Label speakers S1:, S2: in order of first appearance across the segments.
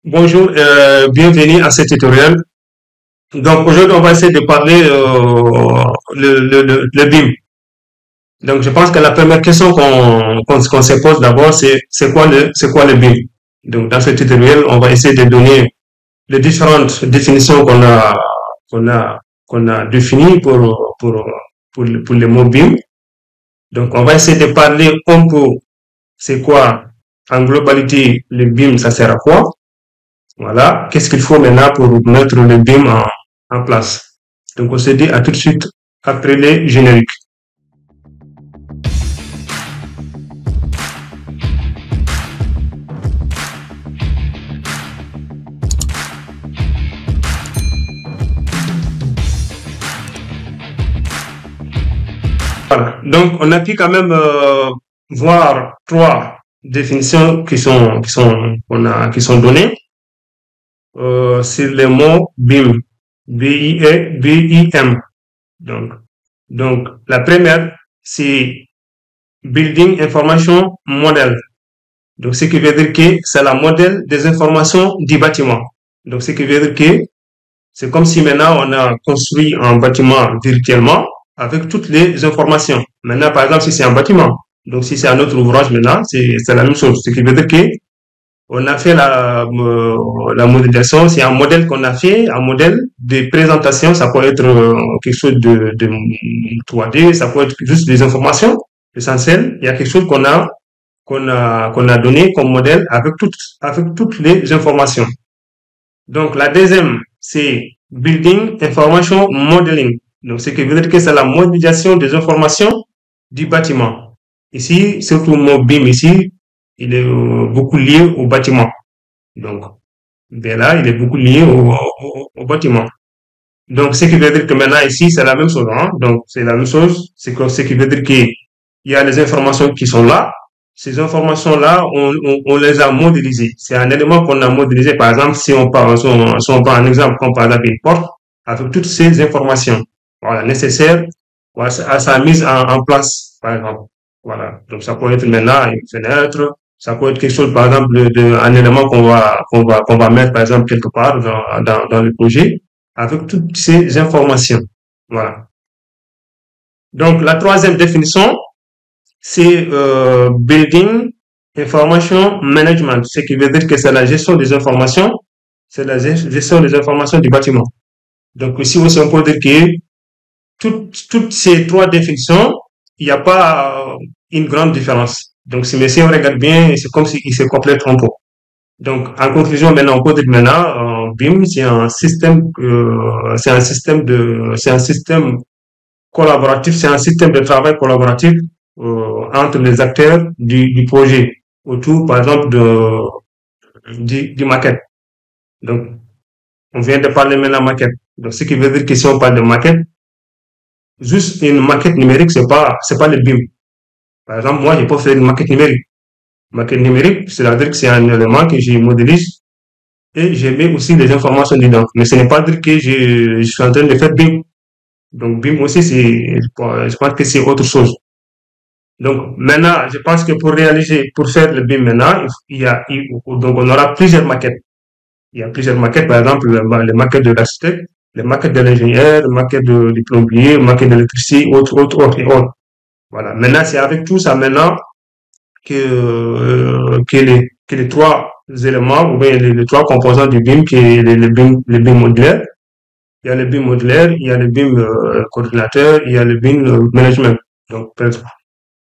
S1: Bonjour, bienvenue à ce tutoriel. Donc aujourd'hui, on va essayer de parler le BIM. Donc je pense que la première question qu'on se pose d'abord, c'est quoi le BIM? Donc dans ce tutoriel, on va essayer de donner les différentes définitions qu'on a qu'on a définies pour le mot BIM. Donc on va essayer de parler un peu c'est quoi en globalité le BIM, ça sert à quoi? Voilà, qu'est-ce qu'il faut maintenant pour mettre le BIM en place? Donc on se dit à tout de suite après les génériques. Voilà, donc on a pu quand même voir trois définitions qui sont données sur les mots BIM, B-I-M. Donc, donc la première, c'est Building Information Model. Donc, ce qui veut dire que c'est la modèle des informations du bâtiment. Donc, ce qui veut dire que c'est comme si maintenant on a construit un bâtiment virtuellement avec toutes les informations. Maintenant, par exemple, si c'est un bâtiment, donc si c'est un autre ouvrage maintenant, c'est la même chose. Ce qui veut dire que on a fait la modélisation, c'est un modèle qu'on a fait, un modèle de présentation, ça peut être quelque chose de 3D, ça peut être juste des informations essentielles. Il y a quelque chose qu'on a donné comme modèle avec toutes les informations. Donc, la deuxième, c'est Building Information Modeling. Donc, ce qui veut dire que c'est la modélisation des informations du bâtiment. Ici, surtout le mot BIM ici, il est beaucoup lié au bâtiment. Donc, ben là, il est beaucoup lié au bâtiment. Donc, ce qui veut dire que maintenant ici, c'est la même chose. Hein? Donc, c'est la même chose. Ce qui veut dire qu'il y a les informations qui sont là. Ces informations-là, on les a modélisées. C'est un élément qu'on a modélisé. Par exemple, si on prend un exemple comme par exemple une porte, avec toutes ces informations, voilà, nécessaires voilà, à sa mise en place, par exemple. Voilà. Donc, ça peut être maintenant une fenêtre, ça peut être quelque chose, par exemple, un élément qu'on va mettre, par exemple, quelque part dans le projet, avec toutes ces informations. Voilà. Donc, la troisième définition, c'est Building Information Management, ce qui veut dire que c'est la gestion des informations, c'est la gestion des informations du bâtiment. Donc ici aussi on peut dire que toutes ces trois définitions, il n'y a pas une grande différence. Donc si on regarde bien, c'est comme s'ils se complètent un peu. Donc en conclusion maintenant, on peut dire maintenant, BIM c'est un système collaboratif, c'est un système de travail collaboratif entre les acteurs du projet autour, par exemple, du maquette. Donc, on vient de parler maintenant maquette. Donc, ce qui veut dire que si on parle de maquette, juste une maquette numérique, c'est pas le BIM. Par exemple, moi, je peux faire une maquette numérique. Maquette numérique, c'est-à-dire que c'est un élément que je modélise et je mets aussi des informations dedans. Mais ce n'est pas dire que je suis en train de faire BIM. Donc, BIM aussi, je pense que c'est autre chose. Donc maintenant, je pense que pour faire le BIM maintenant, donc on aura plusieurs maquettes. Il y a plusieurs maquettes, par exemple, les maquettes de l'architecte, les maquettes de l'ingénieur, les maquettes du plombier, les maquettes de l'électricien, autres et autres. Voilà. Maintenant, c'est avec tout ça maintenant que les trois éléments, ou bien les trois composants du BIM, qui est le BIM modulaire. Il y a le BIM modulaire, il y a le BIM coordinateur, il y a le BIM management. Donc,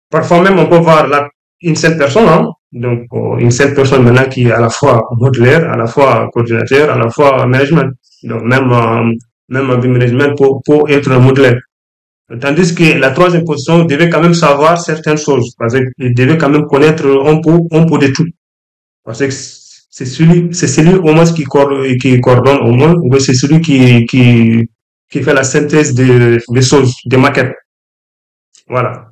S1: parfois même, on peut voir là une seule personne, hein. Donc, une seule personne maintenant qui est à la fois modulaire, à la fois coordinateur, à la fois management. Donc, même un management pour être modulaire. Tandis que la troisième position devait quand même savoir certaines choses, parce qu'il devait quand même connaître un peu de tout. Parce que c'est celui au moins qui coordonne au moins, ou c'est celui qui fait la synthèse des choses, des maquettes. Voilà.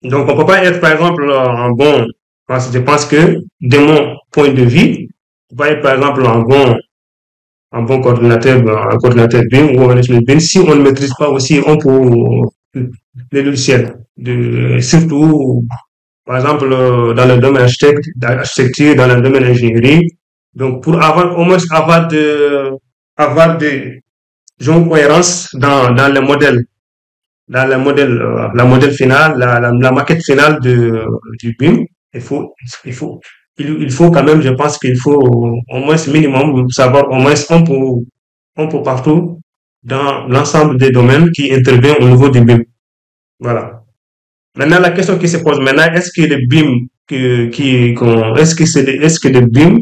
S1: Donc, on peut pas être, par exemple, parce que je pense que, de mon point de vue, on peut pas être, par exemple, un bon coordinateur, un coordinateur BIM ou un management BIM si on ne maîtrise pas aussi un peu les logiciels. Surtout, par exemple, dans le domaine architecture, dans le domaine ingénierie, Donc, pour avoir, au moins avoir de, genre, cohérence dans le modèle, la modèle finale, la maquette finale du BIM, il faut, il faut, il faut quand même, je pense qu'il faut au moins minimum savoir au moins un peu partout dans l'ensemble des domaines qui interviennent au niveau du BIM. Voilà. Maintenant, la question qui se pose maintenant, est-ce que le BIM est-ce que le BIM,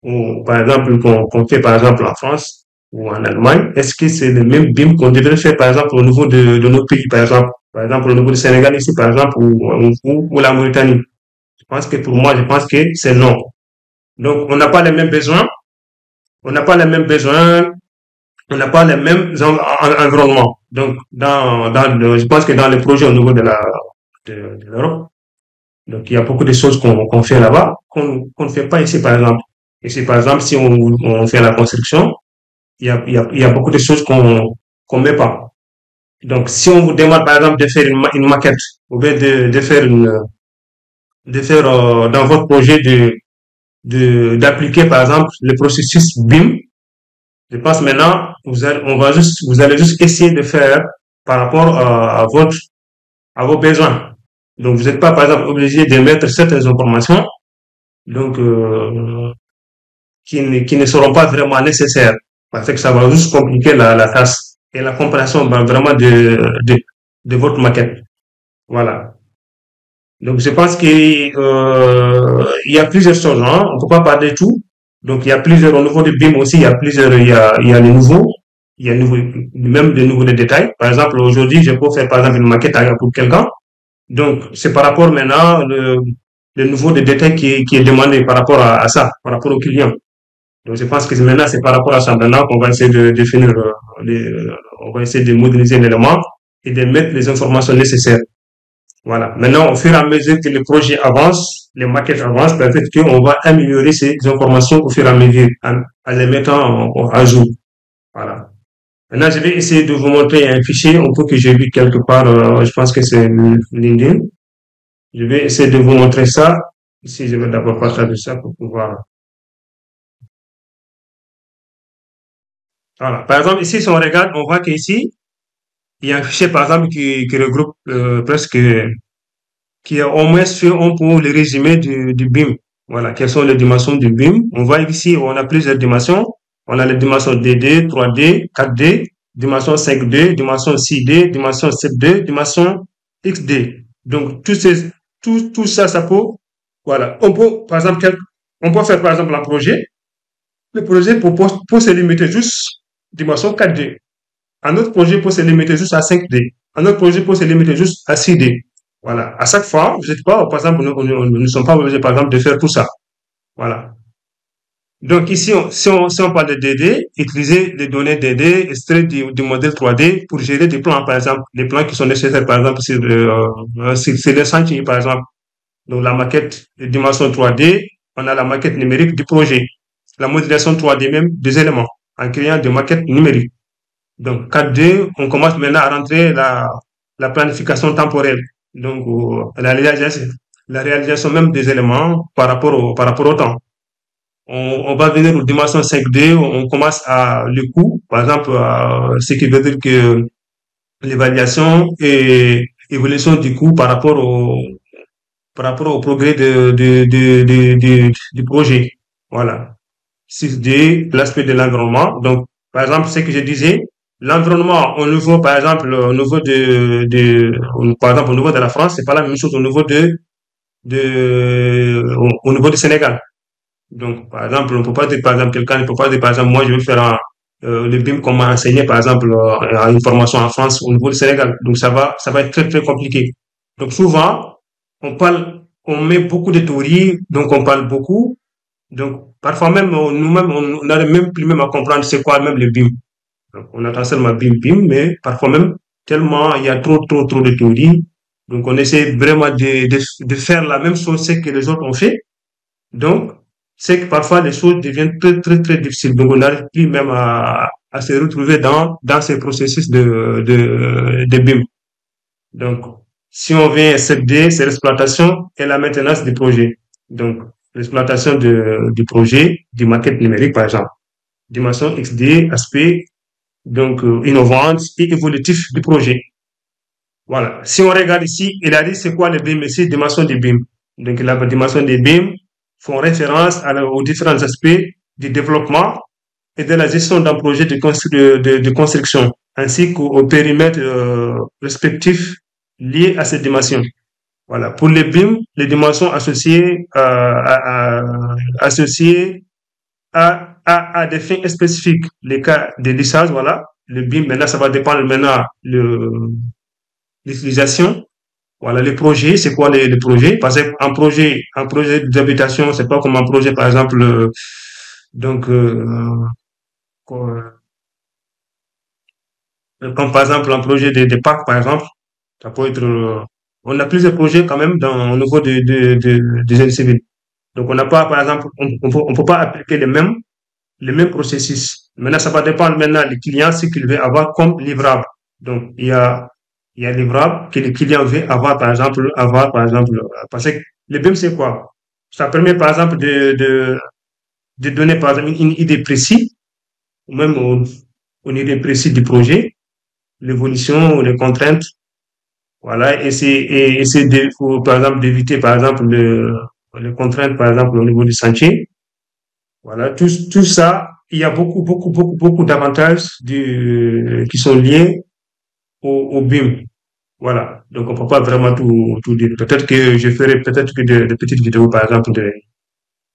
S1: ou, par exemple, qu'on fait par exemple en France ou en Allemagne, est-ce que c'est le même BIM qu'on devrait faire par exemple au niveau de nos pays, par exemple au niveau du Sénégal ici, par exemple, ou la Mauritanie? Je pense que pour moi, je pense que c'est non. Donc, on n'a pas les mêmes besoins, on n'a pas les mêmes besoins, on n'a pas les mêmes environnements. Donc, je pense que dans les projets au niveau de l'Europe, donc, il y a beaucoup de choses qu'on fait là-bas qu'on ne fait pas ici, par exemple. Ici, par exemple, si on fait la construction, il y a beaucoup de choses qu'on met pas. Donc, si on vous demande, par exemple, de faire une maquette, ou bien de faire dans votre projet d'appliquer, par exemple, le processus BIM, je pense maintenant, vous allez juste essayer de faire par rapport à vos besoins. Donc, vous n'êtes pas, par exemple, obligé de mettre certaines informations donc qui ne seront pas vraiment nécessaires parce que ça va juste compliquer la tâche et la compréhension vraiment de votre maquette. Voilà. Donc je pense il y a plusieurs choses, hein. On peut pas parler de tout. Donc il y a plusieurs au niveau du BIM aussi, il y a les nouveaux, il y a même des nouveaux détails. Par exemple, aujourd'hui, je peux faire par exemple une maquette pour quelqu'un. Donc c'est par rapport maintenant le niveau de détail qui est demandé par rapport à ça, par rapport au client. Donc, je pense que maintenant, c'est par rapport à ça maintenant qu'on va essayer de définir, on va essayer de modéliser l'élément et de mettre les informations nécessaires. Voilà. Maintenant, au fur et à mesure que le projet avance, les maquettes avancent, peut-être qu'on va améliorer ces informations au fur et à mesure en les mettant à jour. Voilà. Maintenant, je vais essayer de vous montrer un fichier, un peu que j'ai vu quelque part, je pense que c'est LinkedIn. Je vais essayer de vous montrer ça. Ici, je vais d'abord partager ça pour pouvoir. Voilà. Par exemple, ici, si on regarde, on voit qu'ici, il y a un fichier, par exemple, qui regroupe presque, qui est au moins fait un peu le résumé du BIM. Voilà, quelles sont les dimensions du BIM. On voit ici, on a plusieurs dimensions. On a les dimensions 2D, 3D, 4D, dimension 5D, dimension 6D, dimension 7D, dimension XD. Donc, tout ça, ça peut, voilà. On peut, par exemple, on peut faire, par exemple, un projet. Le projet pour se limiter juste dimension 4D. Un autre projet peut se limiter juste à 5D. Un autre projet peut se limiter juste à 6D. Voilà. À chaque fois, vous n'êtes pas, par exemple, nous ne sommes pas obligés, par exemple, de faire tout ça. Voilà. Donc ici, si on parle de DD, utiliser les données DD extraites du modèle 3D pour gérer des plans, par exemple, les plans qui sont nécessaires, par exemple, sur les chantiers, par exemple. Donc la maquette de dimension 3D, on a la maquette numérique du projet, la modélisation 3D même des éléments, en créant des maquettes numériques. Donc 4D, on commence maintenant à rentrer la planification temporelle. Donc la réalisation même des éléments par rapport au temps. On va venir aux dimensions 5D, on commence à le coût, par exemple, ce qui veut dire que l'évaluation et évolution du coût par rapport au progrès du projet. Voilà. 6D, l'aspect de l'environnement. Donc, par exemple, ce que je disais, l'environnement au niveau, par exemple, par exemple, au niveau de la France, c'est pas la même chose au niveau au niveau du Sénégal. Donc, par exemple, on peut pas dire, par exemple, quelqu'un ne peut pas dire, par exemple, moi, je vais faire le BIM qu'on m'a enseigné, par exemple, à une formation en France au niveau du Sénégal. Donc, ça va être très, très compliqué. Donc, souvent, on met beaucoup de théories, donc on parle beaucoup. Donc, parfois même, nous-mêmes, on n'arrive même plus même à comprendre c'est quoi même le BIM. Donc, on attend seulement BIM, BIM, mais parfois même, tellement il y a trop de théories. Donc, on essaie vraiment de faire la même chose que les autres ont fait. Donc, c'est que parfois les choses deviennent très difficiles. Donc, on n'arrive plus même à se retrouver dans ces processus de BIM. Donc, si on vient 7D, c'est l'exploitation et la maintenance du projet. Donc, l'exploitation du projet, du maquette numérique, par exemple. Dimension XD, aspect donc innovante et évolutif du projet. Voilà. Si on regarde ici, il a dit c'est quoi le BIM ici, dimension des BIM. Donc la dimension des BIM font référence aux différents aspects du développement et de la gestion d'un projet de construction, ainsi qu'au périmètre respectif lié à cette dimension. Voilà. Pour les BIM, les dimensions associées à des fins spécifiques. Les cas de lissage, voilà. Le BIM, maintenant, ça va dépendre maintenant l'utilisation. Voilà, les projets, c'est quoi les projets? Parce un projet d'habitation, c'est pas comme un projet, par exemple, donc, comme par exemple un projet de parc, par exemple. Ça peut être, on a plusieurs projets quand même au niveau des génie civil. Donc, on n'a pas, par exemple, on peut pas appliquer les mêmes processus. Maintenant, ça va dépendre maintenant du client, ce qu'il veut avoir comme livrable. Donc, il y a livrable que le client veut avoir, par exemple, parce que le BIM, c'est quoi? Ça permet, par exemple, de donner, par exemple, une idée précise, ou même une idée précise du projet, l'évolution ou les contraintes. Voilà, essayer par exemple, d'éviter, par exemple, les contraintes, par exemple, au niveau du sentier. Voilà, tout ça, il y a beaucoup d'avantages qui sont liés au BIM. Voilà. Donc, on peut pas vraiment tout dire. Peut-être que je ferai peut-être que de petites vidéos, par exemple,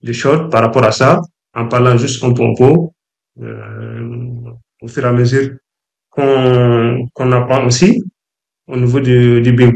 S1: de shorts par rapport à ça, en parlant juste un peu, au fur et à mesure qu'on apprend aussi au niveau du BIM.